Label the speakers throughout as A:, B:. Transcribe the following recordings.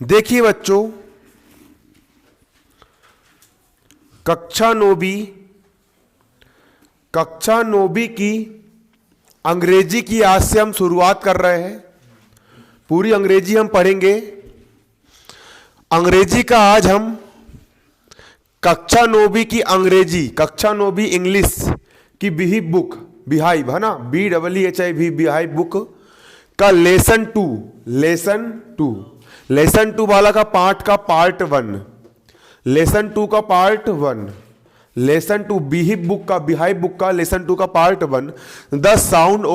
A: देखिए बच्चों, कक्षा नौवीं की अंग्रेजी की आज से हम शुरुआत कर रहे हैं। पूरी अंग्रेजी हम पढ़ेंगे। अंग्रेजी का आज हम कक्षा नौवीं की अंग्रेजी, कक्षा नौवीं इंग्लिश की बिहाइव बुक, बिहाइव है ना, BEEHIV बिहाइव बुक का लेसन टू वाला का पार्ट 1, लेसन 2 का पार्ट 1, लेसन 2 बिहाइव बुक का लेसन 2 का part 1, the sound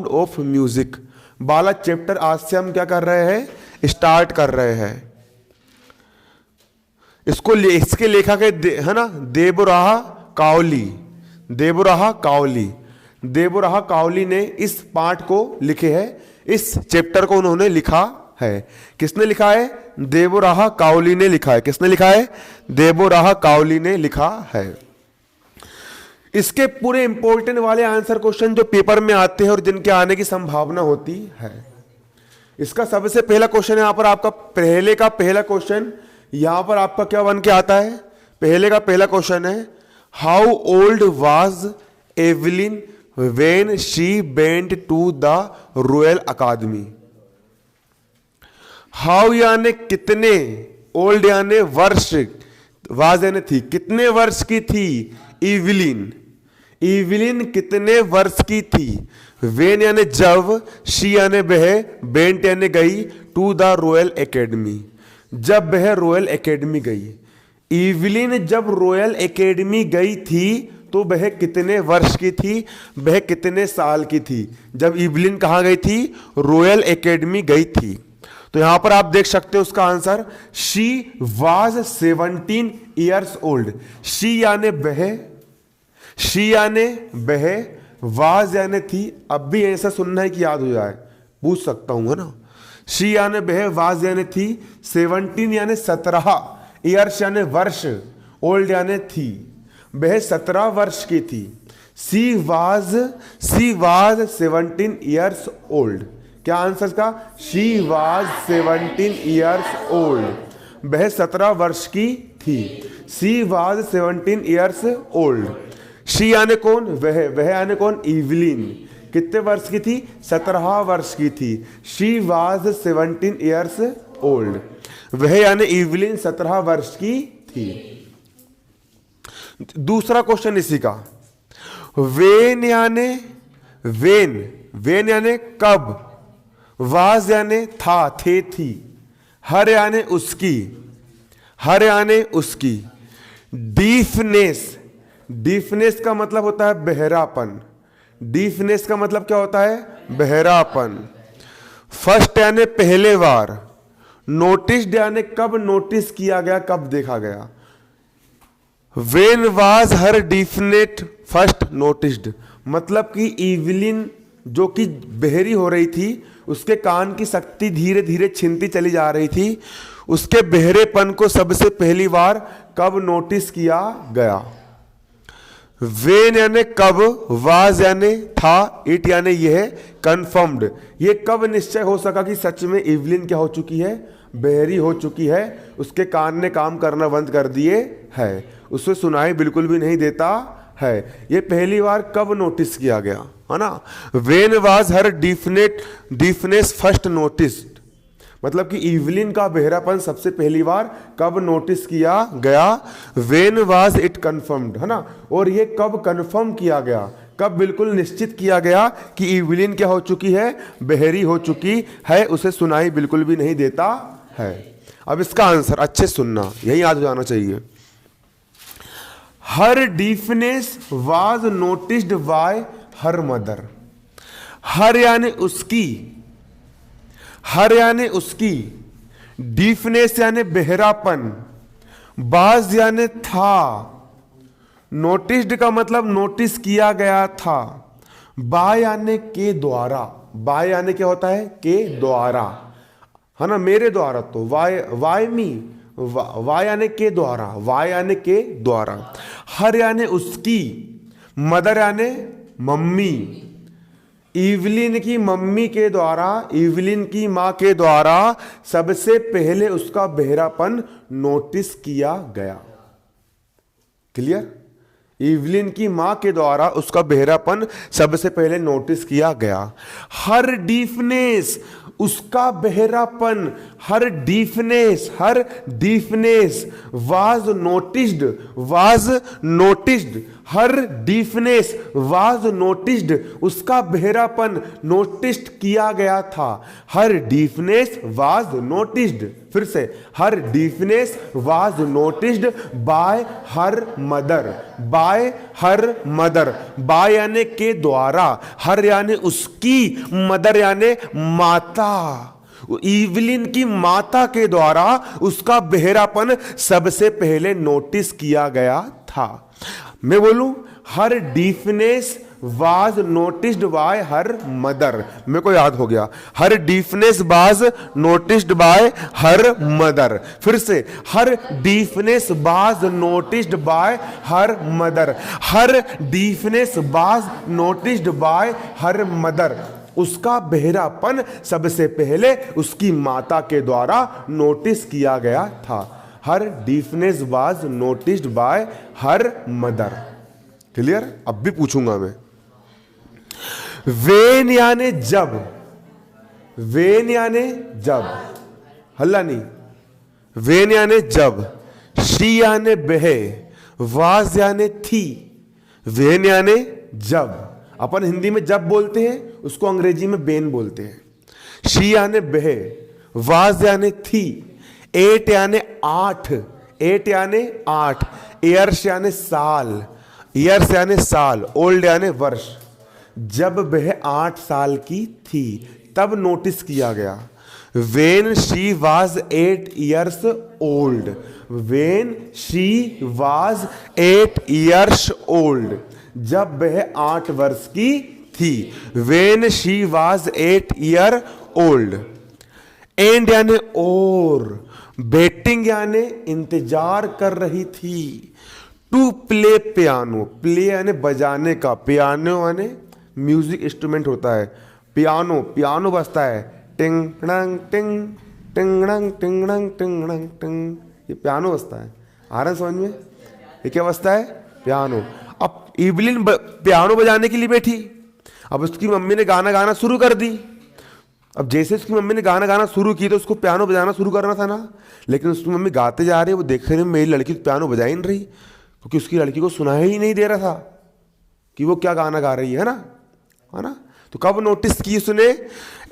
A: of music वाला चैप्टर आज से हम क्या कर रहे हैं, स्टार्ट कर रहे हैं। इसके लेखक है ना देवराहा कावली ने इस पाठ को लिखे है, इस चैप्टर को उन्होंने लिखा है। किसने लिखा है? देवराहा कावली ने लिखा है। किसने लिखा है? देवराहा कावली ने लिखा है। इसके पूरे इंपॉर्टेंट वाले आंसर क्वेश्चन जो पेपर में आते हैं और जिनके आने की संभावना होती है, इसका सबसे पहला क्वेश्चन यहां पर आपका पहला क्वेश्चन यहां पर आपका क्या बन के आता है? पहला क्वेश्चन है, how old was Evelyn when she went to the Royal Academy. How यानी कितने, ओल्ड यानी वर्ष, वाज यानी थी, कितने वर्ष की थी इवलिन कितने वर्ष की थी, वेन यानी जब, शी यानी वह, बेंट यानी गई, टू द रॉयल एकेडमी जब वह रॉयल एकेडमी गई। इवलिन जब रॉयल एकेडमी गई थी तो वह कितने वर्ष की थी, वह कितने साल की थी जब इवलिन कहां गई थी? रॉयल एकेडमी गई थी। तो यहां पर आप देख सकते हो उसका answer, she was 17 years old. She यानी वह, वाज यानी थी। अब भी ऐसा सुनना है कि याद हो जाए, पूछ सकता हूं, है ना। शी यानी वह, वाज यानी थी, 17 यानी 17, ईयर्स यानी वर्ष, ओल्ड यानी थी। वह 17 वर्ष की थी। She was 17 years old. क्या आंसर का? She was 17 years old. वह 17 वर्ष की थी। She was 17 years old. She यानी कौन? वह यानी कौन? इवलिन। कितने वर्ष की थी? 17 वर्ष की थी। She was 17 years old. वह यानी इवलिन 17 वर्ष की थी। दूसरा क्वेश्चन इसी का, वेन यानी कब, वाज यानी था, थे, थी, हर यानी उसकी, डीफनेस का मतलब होता है बहरापन। डीफनेस का मतलब क्या होता है? बहरापन। फर्स्ट यानी पहले बार, नोटिस्ड यानी कब नोटिस किया गया, कब देखा गया। When was her definite first noticed, मतलब कि इवलिन जो कि बहरी हो रही थी, उसके कान की शक्ति धीरे धीरे छिनती चली जा रही थी। उसके बहरेपन को सबसे पहली बार कब नोटिस किया गया। वेन यानी कब, वाज यानी था, इट यानी यह, कंफर्म्ड ये कब निश्चय हो सका कि सच में इवलिन क्या हो चुकी है? बहरी हो चुकी है। उसके कान ने काम करना बंद कर दिए है, उसे सुनाई बिल्कुल भी नहीं देता है। ये पहली बार कब नोटिस किया गया, है ना। When was her deafness first noticed, मतलब कि इवलिन का बहरापन सबसे पहली बार कब नोटिस किया गया। वेन वाज इट कंफर्म्ड, है ना। और ये कब कंफर्म किया गया, कब बिल्कुल निश्चित किया गया कि इवलिन क्या हो चुकी है? बहरी हो चुकी है, उसे सुनाई बिल्कुल भी नहीं देता है। अब इसका आंसर अच्छे सुनना, यही याद हो जाना चाहिए। Her deafness was noticed by her mother. Her यानी उसकी, डीफनेस यानी बहरापन, बाज यानी था, नोटिस्ड का मतलब नोटिस किया गया था, बाय यानी के द्वारा। बाय यानी क्या होता है? के द्वारा, है ना, मेरे द्वारा। तो वाई मी, वाय यानी के द्वारा, वाय यानी के द्वारा। हर यानी उसकी, मदर यानी मम्मी, इवलिन की मम्मी के द्वारा, इवलिन की मां के द्वारा सबसे पहले उसका बहरापन नोटिस किया गया। क्लियर? इवलिन की मां के द्वारा उसका बहरापन सबसे पहले नोटिस किया गया। हर डीफनेस, उसका बहरापन, her deafness was noticed, her deafness was noticed, उसका बहरापन नोटिस्ड किया गया था। हर डीफनेस वाज नोटिस्ड, फिर से, her deafness was noticed by her mother, by her mother, by यानी के द्वारा, हर यानी उसकी, मदर यानी माता, इवलिन की माता के द्वारा उसका बहरापन सबसे पहले नोटिस किया गया था। मैं बोलूं, her deafness was noticed by her mother, मेरे को याद हो गया, her deafness was noticed by her mother. फिर से, her deafness was noticed by her mother, her deafness was noticed by her mother, उसका बहरापन सबसे पहले उसकी माता के द्वारा नोटिस किया गया था। Her deafness was noticed by her mother. Clear? अब भी पूछूंगा मैं। वेन याने जब, वेन याने जब, हल्ला नहीं, वेन याने जब, शी याने बहे, वाज याने थी। वेन याने जब, अपन हिंदी में जब बोलते हैं उसको अंग्रेजी में बेन बोलते हैं। शी याने बहे, वाज याने थी, एट याने आठ, एट याने आठ, ईयर्स याने साल, ईयर्स याने साल, ओल्ड याने वर्ष। जब वह 8 साल की थी तब नोटिस किया गया। When she was 8 years old, when she was 8 years old, जब वह 8 वर्ष की थी। When she was 8 year old। And यानी और, बेटिंग यानी इंतजार कर रही थी। टू प्ले पियानो, प्ले यानी बजाने का, पियानो यानी म्यूजिक इंस्ट्रूमेंट होता है। पियानो, पियानो बजता है, टिंग डंग टिंग, टिंग डंग टिंग डंग टिंग डंग टिंग, ये पियानो बजता है। आ रहा है समझ में? ये क्या बजता है? पियानो। अब इवलिन पियानो बजाने के लिए बैठी, अब उसकी मम्मी ने गाना गाना शुरू कर दी। अब जैसे उसकी मम्मी ने गाना गाना शुरू की तो उसको पियानो बजाना शुरू करना था ना, लेकिन उसकी मम्मी गाते जा रही है, वो देख रही है मेरी लड़की तो पियानो बजा ही नहीं रही, क्योंकि उसकी लड़की को सुनाई ही नहीं दे रहा था कि वो क्या गाना गा रही है ना, है ना। तो कब नोटिस की उसने?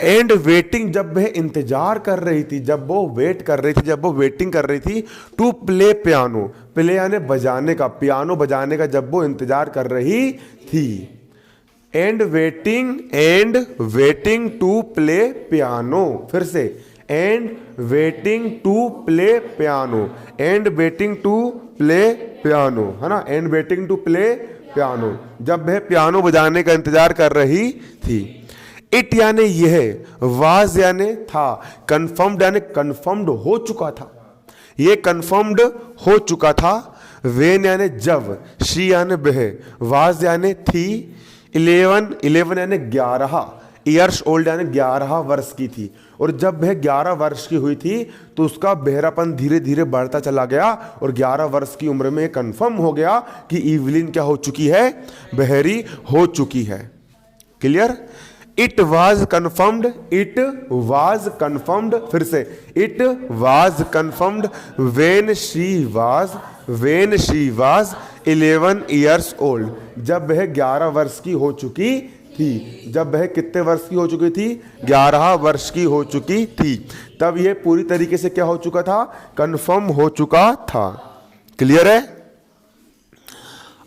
A: एंड वेटिंग, जब वह इंतजार कर रही थी, जब वो वेट कर रही थी, जब वो वेटिंग कर रही थी। टू प्ले पियानो, प्ले यानी बजाने का, पियानो बजाने का जब वो इंतजार कर रही थी। And waiting to play piano, फिर से, and waiting to play piano, and waiting to play piano, है ना, and waiting to play piano, जब वह पियानो बजाने का इंतजार कर रही थी। इट यानी यह, वाज यानी था, कंफर्म्ड यानी कंफर्म्ड हो चुका था, ये कंफर्म्ड हो चुका था। वेन यानी जब, शी यानी वह, वाज यानी थी, 11 यानी 11, ईयर्स ओल्ड यानी 11 वर्ष की थी। और जब वह 11 वर्ष की हुई थी तो उसका बहरापन धीरे धीरे बढ़ता चला गया और 11 वर्ष की उम्र में कंफर्म हो गया कि इवलिन क्या हो चुकी है? बहरी हो चुकी है। Clear? It was confirmed, it was confirmed, फिर से, it was confirmed when she was 11 years old, जब वह 11 वर्ष की हो चुकी थी। जब वह कितने वर्ष की हो चुकी थी? 11 वर्ष की हो चुकी थी। तब यह पूरी तरीके से क्या हो चुका था? कंफर्म हो चुका था। क्लियर है?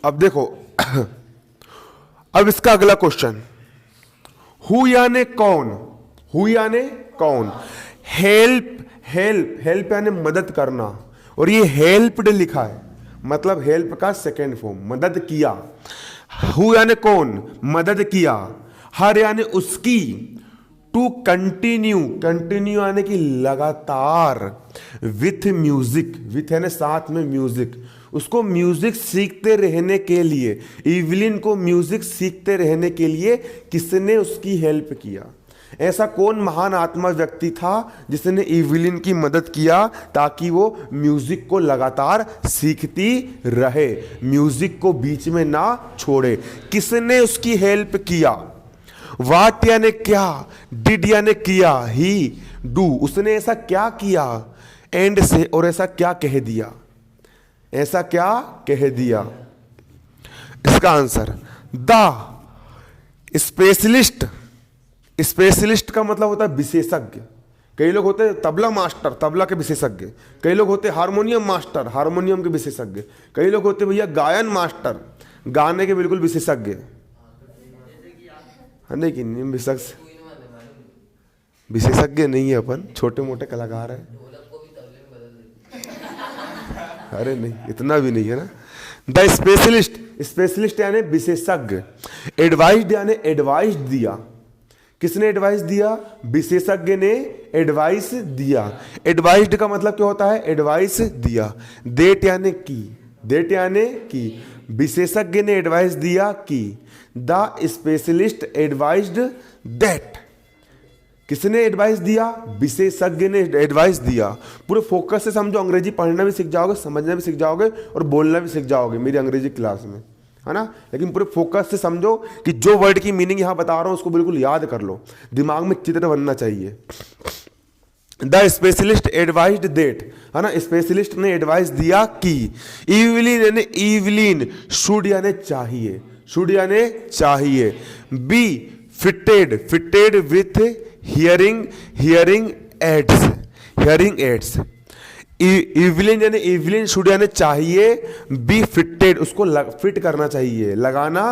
A: अब देखो अब इसका अगला क्वेश्चन, हु यानी कौन, हु यानी कौन, हेल्प, हेल्प, हेल्प यानी मदद करना, और ये हेल्प्ड लिखा है, मतलब हेल्प का सेकेंड फॉर्म, मदद किया। हु यानी कौन, मदद किया। हर यानी उसकी। टू कंटिन्यू, कंटिन्यू यानी कि लगातार। विथ म्यूजिक, विथ यानी साथ में म्यूजिक, उसको म्यूजिक सीखते रहने के लिए, इवलिन को म्यूजिक सीखते रहने के लिए किसने उसकी हेल्प किया? ऐसा कौन महान आत्मा व्यक्ति था जिसने इवलिन की मदद किया ताकि वो म्यूजिक को लगातार सीखती रहे, म्यूजिक को बीच में ना छोड़े? किसने उसकी हेल्प किया? वाट यानी क्या, डिड यानी किया, ही डू, उसने ऐसा क्या किया, एंड से, और ऐसा क्या कह दिया, ऐसा क्या कह दिया? इसका आंसर द स्पेशलिस्ट। स्पेशलिस्ट का मतलब होता है विशेषज्ञ। कई लोग होते हैं तबला मास्टर, तबला के विशेषज्ञ। कई लोग होते हैं हारमोनियम मास्टर, हारमोनियम के विशेषज्ञ। कई लोग होते हैं भैया गायन मास्टर, गाने के बिल्कुल विशेषज्ञ। नहीं कि नहीं, विशेषज्ञ नहीं है अपन, छोटे मोटे कलाकार हैं। अरे नहीं, इतना भी नहीं है ना। द स्पेशलिस्ट, स्पेशलिस्ट यानी विशेषज्ञ। एडवाइस्ड यानी एडवाइस दिया। किसने एडवाइस दिया? विशेषज्ञ ने एडवाइस दिया। एडवाइस्ड का मतलब क्या होता है? एडवाइस दिया। देट यानी की, देट यानी की, विशेषज्ञ ने एडवाइस दिया की। The specialist advised that. किसने एडवाइस दिया? विशेषज्ञ ने एडवाइस दिया। पूरे फोकस से समझो, अंग्रेजी पढ़ना भी सीख जाओगे, समझना भी सीख जाओगे और बोलना भी सीख जाओगे मेरी अंग्रेजी क्लास में, है ना। लेकिन पूरे फोकस से समझो कि जो वर्ड की मीनिंग यहां बता रहा हूं उसको बिल्कुल याद कर लो, दिमाग में चित्र बनना चाहिए। द स्पेशलिस्ट एडवाइस्ड देट, है ना, स्पेशलिस्ट ने एडवाइस दिया कि। इवलिन यानी इवलिन, शुड यानी चाहिए, शुड यानी चाहिए। B fitted, fitted with hearing, hearing aids, hearing aids. Evelyn यानी इवलिन, शुड यानी चाहिए, बी फिटेड उसको फिट करना चाहिए, लगाना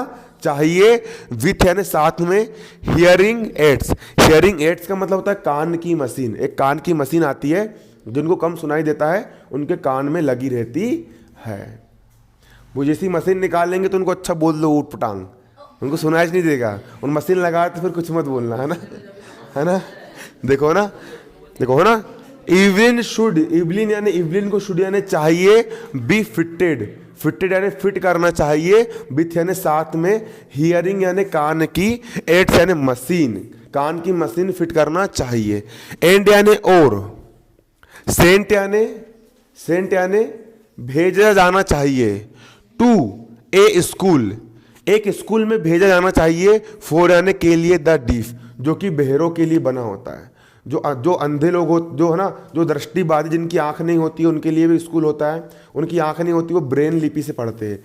A: चाहिए, विथ यानी साथ में, हियरिंग एड्स। हियरिंग एड्स का मतलब होता है कान की मशीन। एक कान की मशीन आती है, जिनको कम सुनाई देता है उनके कान में लगी रहती है। वो जैसी मशीन निकालेंगे तो उनको अच्छा बोल दो ऊट पटांग, उनको सुनाई नहीं देगा। उन मशीन लगाए तो फिर कुछ मत बोलना, है ना, है ना। देखो ना, देखो ना, इवलिन शुड, इवलिन यानी इवलिन को शुड यानी चाहिए, बी फिटेड, फिटेड यानी फिट करना चाहिए, विथ यानी साथ में, हियरिंग यानी कान की, एड्स यानी मशीन, कान की मशीन फिट करना चाहिए। एंड यानी और, सेंट यानी, सेंट यानी भेजा जाना चाहिए, टू ए स्कूल, एक स्कूल में भेजा जाना चाहिए, फॉर यानी के लिए, द डीफ जो कि बहरों के लिए बना होता है। जो अंधे लोग हो, जो है ना, जो दृष्टिबाधित, जिनकी आंख नहीं होती है उनके लिए भी स्कूल होता है। उनकी आंख नहीं होती, वो ब्रेन लिपि से पढ़ते हैं।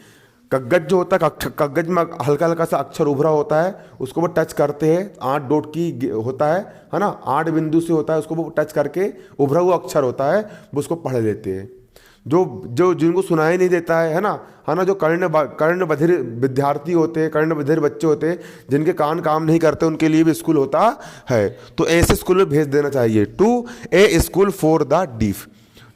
A: कागज जो होता है, कागज में हल्का हल्का सा अक्षर उभरा होता है, उसको वो टच करते हैं, 8 डॉट की होता है ना, 8 बिंदु से होता है, उसको वो टच करके उभरा हुआ अक्षर होता है, वो उसको पढ़ लेते हैं। जो जिनको सुनाई नहीं देता है ना, जो कर्ण बधिर विद्यार्थी होते हैं, कर्ण बधिर बच्चे होते हैं, जिनके कान काम नहीं करते, उनके लिए भी स्कूल होता है। तो ऐसे स्कूल में भेज देना चाहिए, to a school for the deaf,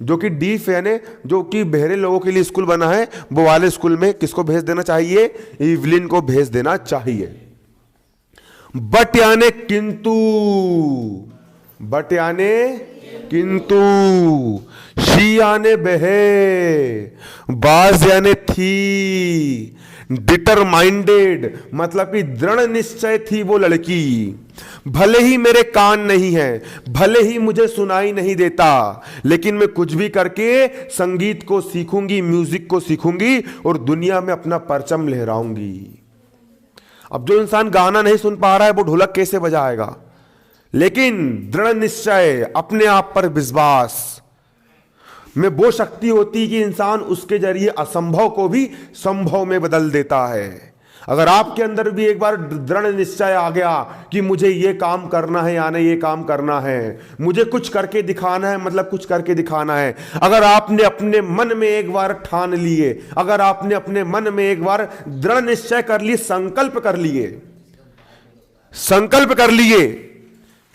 A: जो कि डीफ यानी जो कि बहरे लोगों के लिए स्कूल बना है, वो वाले स्कूल में किसको भेज देना चाहिए? इवलिन को भेज देना चाहिए। बट यानी किंतु, बट यानी किंतु, शी यानी बहे, बाज यानी थी, डिटरमाइंडेड मतलब कि दृढ़ निश्चय थी वो लड़की। भले ही मेरे कान नहीं है, भले ही मुझे सुनाई नहीं देता, लेकिन मैं कुछ भी करके संगीत को सीखूंगी, म्यूजिक को सीखूंगी और दुनिया में अपना परचम लहराऊंगी। अब जो इंसान गाना नहीं सुन पा रहा है वो ढोलक कैसे बजाएगा? लेकिन दृढ़ निश्चय, अपने आप पर विश्वास में वो शक्ति होती है कि इंसान उसके जरिए असंभव को भी संभव में बदल देता है। अगर आपके अंदर भी एक बार दृढ़ निश्चय आ गया कि मुझे ये काम करना है, यानी ये काम करना है, मुझे कुछ करके दिखाना है, मतलब कुछ करके दिखाना है। अगर आपने अपने मन में एक बार ठान लिए, अगर आपने अपने मन में एक बार दृढ़ निश्चय कर लिए, संकल्प कर लिए, संकल्प कर लिए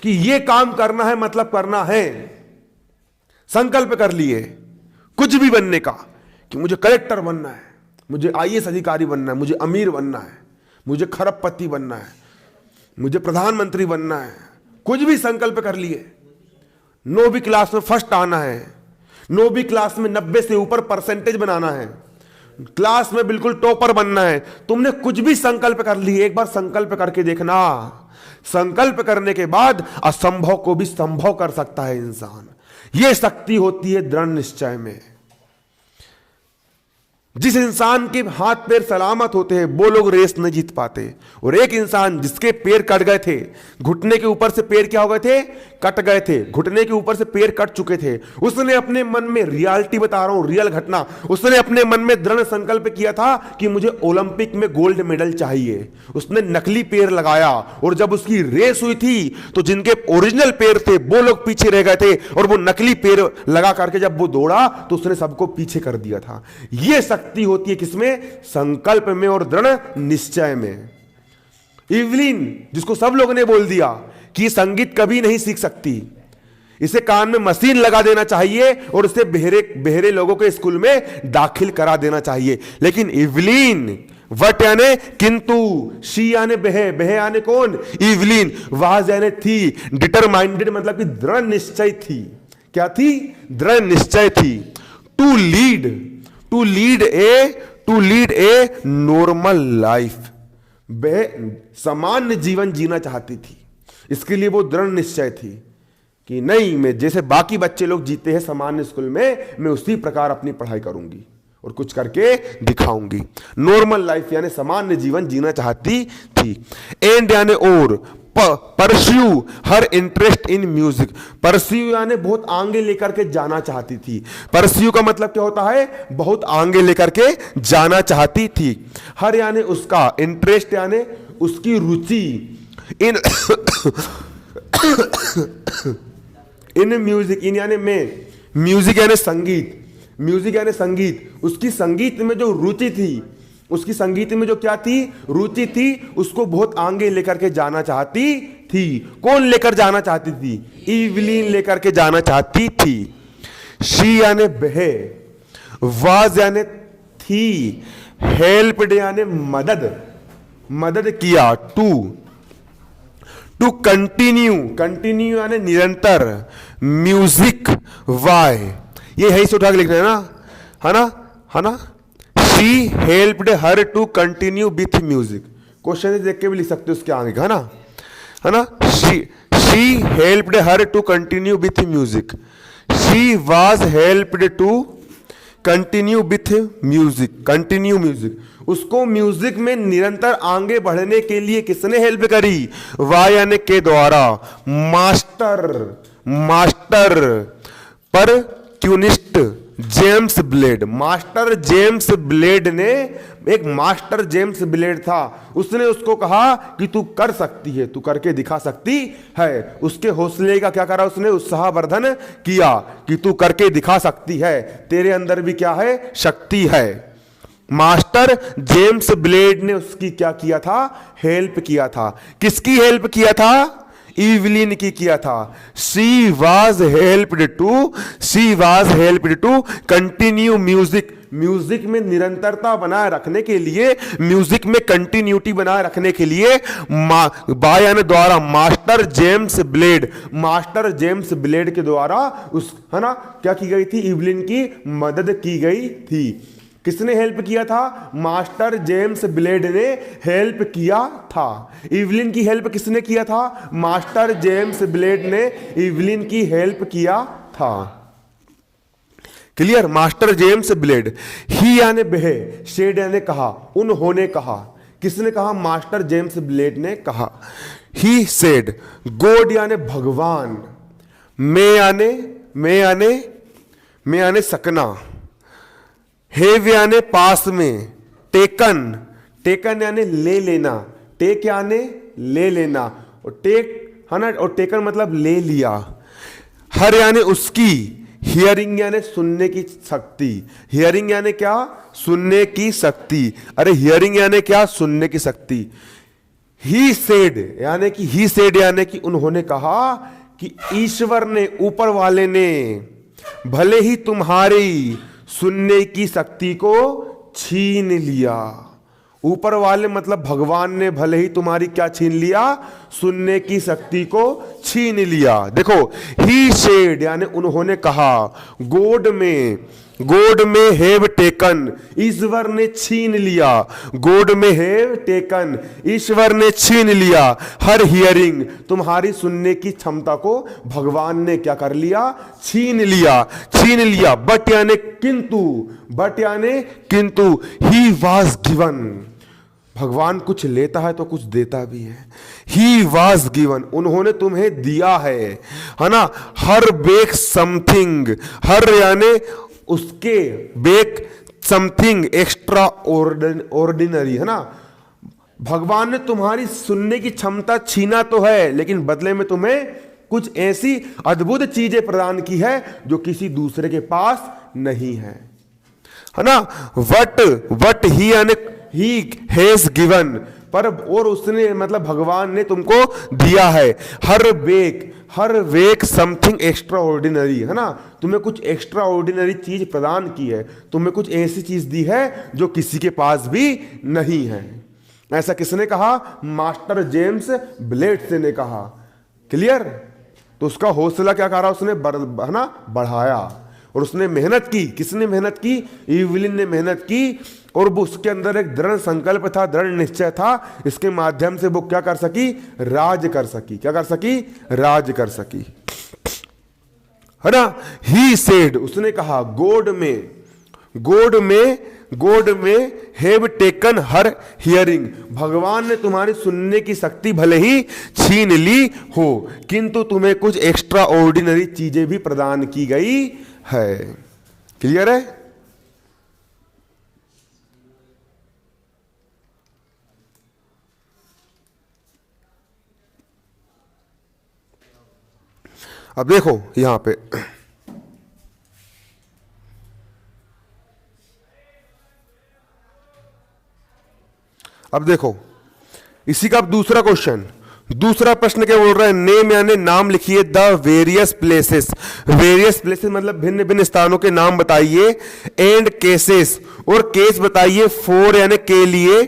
A: कि ये काम करना है, मतलब करना है, संकल्प कर लिए कुछ भी बनने का, कि मुझे कलेक्टर बनना है, मुझे आईएएस अधिकारी बनना है, मुझे अमीर बनना है, मुझे खरबपति बनना है, मुझे प्रधानमंत्री बनना है, कुछ भी संकल्प कर लिए। 9वीं क्लास में फर्स्ट आना है, 9वीं क्लास में 90 से ऊपर परसेंटेज बनाना है, क्लास में बिल्कुल टॉपर बनना है, तुमने कुछ भी संकल्प कर ली, एक बार संकल्प करके देखना। संकल्प करने के बाद असंभव को भी संभव कर सकता है इंसान। यह शक्ति होती है दृढ़ निश्चय में। जिस इंसान के हाथ पैर सलामत होते हैं वो लोग रेस नहीं जीत पाते। और एक इंसान जिसके पैर कट गए थे, घुटने के ऊपर से पैर क्या हो गए थे, कट गए थे, घुटने के ऊपर से पैर कट चुके थे, उसने अपने मन में, रियलिटी बता रहा हूं, रियल घटना, उसने अपने मन में दृढ़ संकल्प किया था कि मुझे ओलंपिक में गोल्ड मेडल चाहिए। उसने नकली पैर लगाया और जब उसकी रेस हुई थी तो जिनके ओरिजिनल पैर थे वो लोग पीछे रह गए थे और वो नकली पैर लगा करके जब वो दौड़ा तो उसने सबको पीछे कर दिया था। यह शक्ति होती है किसमें, संकल्प में और दृढ़ निश्चय में। इवलिन जिसको सब लोगों ने बोल दिया कि संगीत कभी नहीं सीख सकती, इसे कान में मशीन लगा देना चाहिए और इसे बहरे लोगों के स्कूल में दाखिल करा देना चाहिए, लेकिन इवलिन, वट यानी किंतु, शी यानी बहे, बहे यानी कौन, इवलिन, वाज यानी थी, डिटरमाइंडेड मतलब कि दृढ़ निश्चय थी। क्या थी, दृढ़ निश्चय थी। To lead a normal life, वह सामान्य जीवन जीना चाहती थी। इसके लिए वो दृढ़ निश्चय थी कि नहीं, मैं जैसे बाकी बच्चे लोग जीते हैं सामान्य स्कूल में, मैं उसी प्रकार अपनी पढ़ाई करूंगी और कुछ करके दिखाऊंगी। नॉर्मल लाइफ यानी सामान्य जीवन जीना चाहती थी। एंड यानी और, pursue her interest in music, pursue यानी बहुत आगे लेकर के जाना चाहती थी। परस्यू का मतलब क्या होता है, बहुत आगे लेकर के जाना चाहती थी। हर यानी उसका, इंटरेस्ट यानी उसकी रुचि, इन इन म्यूजिक, इन यानी में, म्यूजिक यानी संगीत, म्यूजिक यानी संगीत, उसकी संगीत में जो रुचि थी, उसकी संगीत में जो क्या थी, रुचि थी, उसको बहुत आगे लेकर के जाना चाहती थी। कौन लेकर जाना चाहती थी, इवलिन लेकर के जाना चाहती थी। शी यानी बहे, वाज यानी थी, हेल्प्ड यानी मदद, मदद किया। टू कंटिन्यू यानी निरंतर, म्यूजिक वाई, ये है, इसे उठा के लिख रहे हैं ना, है ना। She helped her to continue with music, question देख के भी लिख सकते हो उसके आगे, है ना। She helped her to continue with music. She was helped to continue with music. उसको म्यूजिक में निरंतर आगे बढ़ने के लिए किसने हेल्प करी, वाई यानी के द्वारा। मास्टर पर क्यूनिस्ट James Blade, master James Blade ने, एक मास्टर जेम्स ब्लेड था, उसने उसको कहा कि तू कर सकती है, तू करके दिखा सकती है। उसके हौसले का क्या करा, उसने उत्साहवर्धन किया कि तू करके दिखा सकती है, तेरे अंदर भी क्या है, शक्ति है। मास्टर जेम्स ब्लेड ने उसकी क्या किया था, हेल्प किया था। किसकी हेल्प किया था, इवलिन की किया था। She was helped to continue music में निरंतरता बनाए रखने के लिए, म्यूजिक में कंटिन्यूटी बनाए रखने के लिए, बायन द्वारा, मास्टर जेम्स ब्लेड के द्वारा उस, है ना, क्या की गई थी, इवलिन की मदद की गई थी। किसने हेल्प किया था, मास्टर जेम्स ब्लेड ने हेल्प किया था। इवलिन की हेल्प किसने किया था, मास्टर जेम्स ब्लेड ने इवलिन की हेल्प किया था। Clear, master James Blade. ही यानी बहे, शेड यानी कहा, उन्होंने कहा, किसने कहा, मास्टर जेम्स ब्लेड ने कहा। ही सेड, गॉड यानी भगवान, मैं यानी सकना, हेव यानी पास में, टेकन यानी ले लेना, टेक यानी ले लेना, और टेक, है ना, और टेकन मतलब ले लिया। हर यानी उसकी, हियरिंग यानी सुनने की शक्ति, हियरिंग यानी क्या, सुनने की शक्ति। अरे हियरिंग यानी क्या, सुनने की शक्ति। ही सेड यानी कि उन्होंने कहा कि ईश्वर ने, ऊपर वाले ने, भले ही तुम्हारी सुनने की शक्ति को छीन लिया। ऊपर वाले मतलब भगवान ने भले ही तुम्हारी क्या छीन लिया, सुनने की शक्ति को छीन लिया। देखो, ही सेड यानी उन्होंने कहा, गॉड में हैव टेकन, ईश्वर ने छीन लिया, गॉड में हैव टेकन, ईश्वर ने छीन लिया, हर हियरिंग, तुम्हारी सुनने की क्षमता को भगवान ने क्या कर लिया, छीन लिया। बट यानी किंतु ही वॉज गिवन, भगवान कुछ लेता है तो कुछ देता भी है। ही वॉज गिवन, उन्होंने तुम्हें दिया है ना। हर बेक समथिंग, हर यानी उसके, बेक समथिंग एक्स्ट्रा ऑर्डिनरी, है ना। भगवान ने तुम्हारी सुनने की क्षमता छीना तो है, लेकिन बदले में तुम्हें कुछ ऐसी अद्भुत चीजें प्रदान की है जो किसी दूसरे के पास नहीं है ना। वट ही यानी ही हैज गिवन, पर और उसने मतलब भगवान ने तुमको दिया है। हर वेक समथिंग एक्स्ट्रा ऑर्डिनरी, है ना। तुम्हें कुछ एक्स्ट्रा ऑर्डिनरी चीज प्रदान की है, तुम्हें कुछ ऐसी चीज दी है जो किसी के पास भी नहीं है। ऐसा किसने कहा? मास्टर जेम्स ब्लेड्स ने कहा। क्लियर? तो उसका हौसला क्या करा उसने, है ना, बढ़ाया। और उसने मेहनत की। किसने मेहनत की? इवलिन ने मेहनत की। और वो उसके अंदर एक दृढ़ संकल्प था, दृढ़ निश्चय था। इसके माध्यम से वो क्या कर सकी? राज कर सकी। क्या कर सकी? राज कर सकी, है ना। ही सेड, उसने कहा, गॉड में हैव टेकन हर हियरिंग, भगवान ने तुम्हारी सुनने की शक्ति भले ही छीन ली हो, किंतु तुम्हें कुछ एक्स्ट्रा ऑर्डिनरी चीजें भी प्रदान की गई है। क्लियर है? अब देखो यहां पे, अब देखो इसी का अब दूसरा क्वेश्चन, दूसरा प्रश्न क्या बोल रहा है? नेम यानी नाम लिखिए द वेरियस प्लेसेस मतलब भिन्न भिन्न स्थानों के नाम बताइए। एंड केसेस, और केस बताइए फॉर यानी के लिए,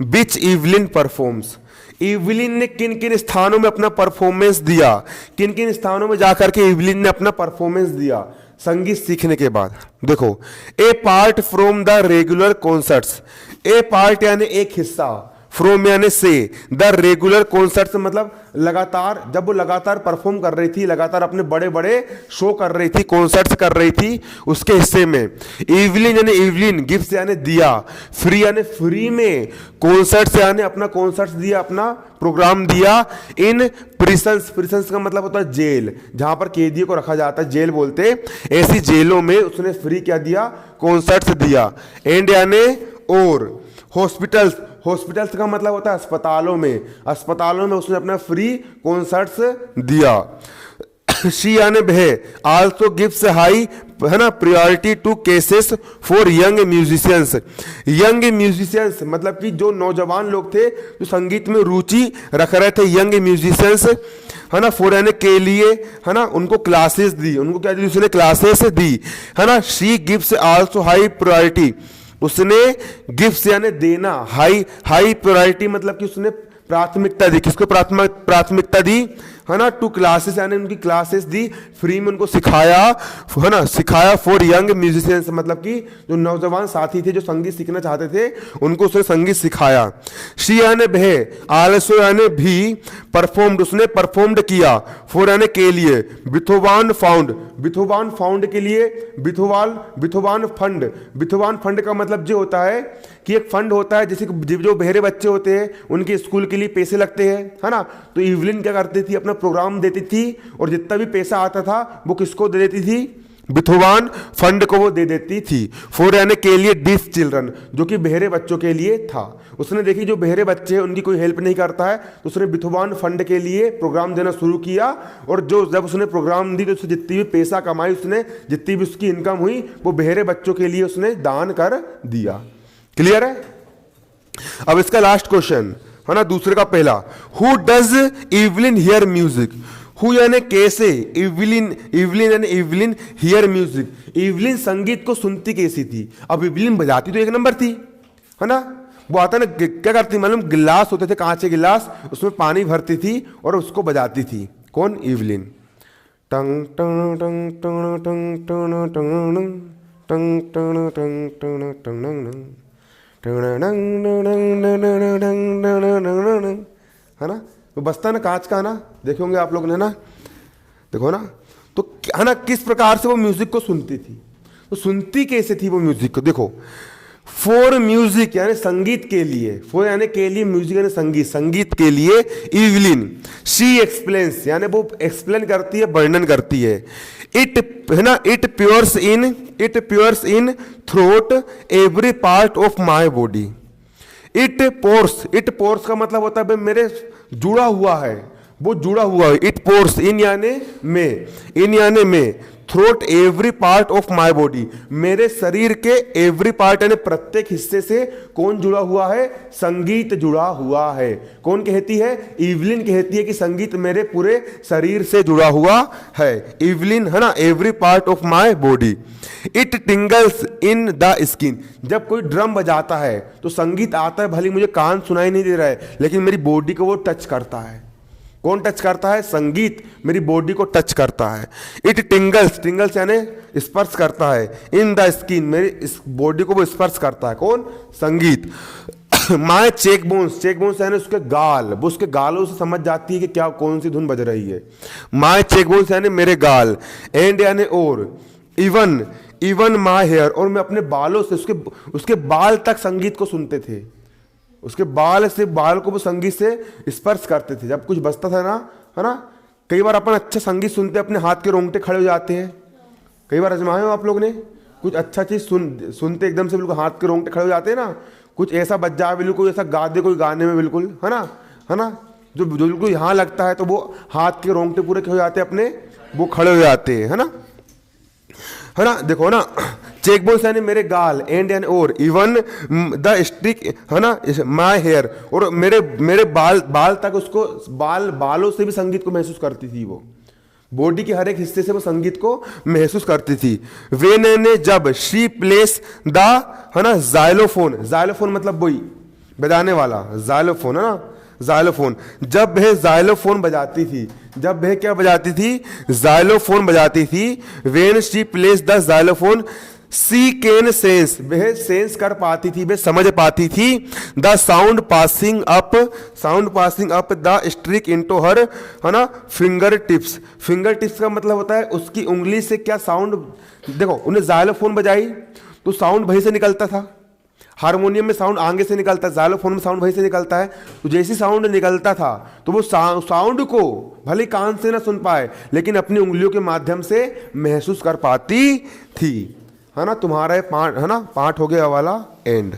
A: विच इवलिन परफॉर्म्स, इवलिन ने किन किन स्थानों में अपना परफॉर्मेंस दिया, किन किन स्थानों में जाकर के इवलिन ने अपना परफॉर्मेंस दिया संगीत सीखने के बाद। देखो, a part from the regular concerts, a part यानी एक हिस्सा, फ्रॉम यानी से, द रेगुलर कॉन्सर्ट्स मतलब लगातार, जब वो लगातार परफॉर्म कर रही थी, लगातार अपने बड़े बड़े शो कर रही थी, कॉन्सर्ट्स कर रही थी, उसके हिस्से में। इवलिन यानी इवलिन, गिफ्ट यानी दिया, फ्री यानी फ्री में, कॉन्सर्ट्स यानी अपना कॉन्सर्ट्स दिया, अपना प्रोग्राम दिया। इन प्रिसन्स का मतलब होता है जेल, जहां पर कैदियों को रखा जाता है, जेल बोलते। ऐसी जेलों में उसने फ्री क्या दिया? कॉन्सर्ट्स दिया। एंड यानी और, हॉस्पिटल्स का मतलब होता है अस्पतालों में उसने अपना फ्री कॉन्सर्ट्स दिया। शी यानी वह, आल्सो गिव्स हाई, है ना, priority to cases for young musicians मतलब कि जो नौजवान लोग थे जो संगीत में रुचि रख रहे थे, यंग म्यूजिशियंस, है ना। फॉर यानी के लिए, है ना, उनको क्लासेस दी, उनको क्या दी? उसने क्लासेस दी, है ना। She gives also high priority, उसने गिफ्ट यानी देना, हाई प्रायोरिटी मतलब कि उसने प्राथमिकता दी। किसको प्राथमिकता दी? है ना, टू क्लासेस यानी उनकी क्लासेस दी, फ्री में उनको सिखाया, है ना, सिखाया। फॉर यंग म्यूजिशियंस मतलब कि जो नौजवान साथी थे जो संगीत सीखना चाहते थे, उनको उसने संगीत सिखाया। शी यानी वह, आलसो यानी भी, परफॉर्म्ड उसने परफॉर्म्ड किया। फॉर यानी के लिए, बिथोवान फाउंड के लिए, बिथोवान फंड का मतलब जो होता है कि एक फंड होता है, जैसे जो बहरे बच्चे होते हैं उनके स्कूल के लिए पैसे लगते हैं, है ना। तो इवलिन क्या करती थी? अपना प्रोग्राम देती थी और जितना भी पैसा आता था वो किसको दे देती थी? बिथोवान फंड को वो दे देती थी। फॉर यानी के लिए, डिफ चिल्ड्रन जो कि बहरे बच्चों के लिए था। उसने देखी जो बहरे बच्चे हैं उनकी कोई हेल्प नहीं करता है, तो उसने बिथोवान फंड के लिए प्रोग्राम देना शुरू किया। और जो जब उसने प्रोग्राम दी तो उससे जितनी भी पैसा कमाई, उसने जितनी भी उसकी इनकम हुई वो बहरे बच्चों के लिए उसने दान कर दिया। क्लियर है? अब इसका लास्ट क्वेश्चन, है ना, दूसरे का पहला, who does Evelyn here music, who यानी कैसे, इवलिन यानी इवलिन हियर म्यूजिक, इवलिन संगीत को सुनती कैसी थी? अब इवलिन बजाती तो एक नंबर थी, है ना। वो आता ना, क्या करती? मतलब गिलास होते थे, कांच के गिलास, उसमें पानी भरती थी और उसको बजाती थी। कौन? इवलिन। टंग टंग टंग टंग टंग टंग टंग टंग टंग टंग, है ना? वो बजता ना कांच का, ना देखे होंगे आप लोग ने, ना देखो ना। तो है ना, किस प्रकार से वो म्यूजिक को सुनती थी, तो सुनती कैसे थी वो म्यूजिक को? देखो, फॉर म्यूजिक यानी संगीत के लिए, फॉर यानी के लिए, म्यूजिक यानी संगीत, संगीत के लिए इवलिन, शी एक्सप्लेन्स यानी वो एक्सप्लेन करती है, वर्णन करती है। इट, है ना, it pours in throat every part of my body. It pours का मतलब होता है मेरे जुड़ा हुआ है, वो जुड़ा हुआ है। इट पोर्स, इन यानी में, throat every part of my body, मेरे शरीर के एवरी पार्ट यानी प्रत्येक हिस्से से कौन जुड़ा हुआ है? संगीत जुड़ा हुआ है। कौन कहती है? इवलिन कहती है कि संगीत मेरे पूरे शरीर से जुड़ा हुआ है। इवलिन, है ना, every part of my body. It टिंगल्स in the skin, जब कोई ड्रम बजाता है तो संगीत आता है, भले मुझे कान सुनाई नहीं दे रहा है, लेकिन मेरी बॉडी को वो टच करता है। कौन टच करता है? संगीत मेरी बॉडी को टच करता है। इट टिंगल्स यानी स्पर्श करता है, इन द स्किन, मेरी इस बॉडी को वो स्पर्श करता है। कौन? संगीत। माय चेक बोन्स यानी उसके गाल, वो उसके गालों से समझ जाती है कि क्या कौन सी धुन बज रही है। माय चेक बोन्स यानी मेरे गाल, एंड यानी और, इवन माय हेयर, और मैं अपने बालों से, उसके बाल तक संगीत को सुनते थे, उसके बाल को वो संगीत से स्पर्श करते थे। जब कुछ बजता था ना, है ना, कई बार अपन अच्छा संगीत सुनते अपने हाथ के रोंगटे खड़े हो जाते हैं। कई बार आजमाए हो आप लोग ने? कुछ अच्छा चीज सुनते एकदम से बिल्कुल हाथ के रोंगटे खड़े हो जाते हैं ना। कुछ ऐसा बज जाए, बिल्कुल ऐसा गा दे कोई गाने में, बिल्कुल, है ना, जो बिल्कुल यहाँ लगता है तो वो हाथ के रोंगटे पूरे हो जाते हैं अपने, वो खड़े हो जाते हैं, है ना। देखो ना, चेक बोन्स यानी मेरे गाल, एंड यानी और, इवन द स्टिक, है ना, माय हेयर, और मेरे बाल तक उसको, बालों से भी संगीत को महसूस करती थी वो, बॉडी के हर एक हिस्से से वो संगीत को महसूस करती थी। वेन ने जब, शी प्लेस द, है ना, जाइलोफोन मतलब वही बजाने वाला, जाइलोफोन, है ना, जाइलोफोन, जब वह जाइलोफोन बजाती थी, जब वह क्या बजाती थी? जाइलोफोन बजाती थी। When she plays the xylophone, she can sense, वह सेंस कर पाती थी, वह समझ पाती थी। The sound passing up the stick into her, है ना, फिंगर टिप्स का मतलब होता है उसकी उंगली से क्या साउंड। देखो, उन्हें जाइलोफोन बजाई तो साउंड वहीं से निकलता था। हारमोनियम में साउंड आगे से निकलता है, जाइलोफोन में साउंड वहीं से निकलता है। तो जैसी साउंड निकलता था तो वो साउंड को भले कान से ना सुन पाए, लेकिन अपनी उंगलियों के माध्यम से महसूस कर पाती थी, है ना। तुम्हारा पाठ, है ना, पाठ हो गया वाला एंड।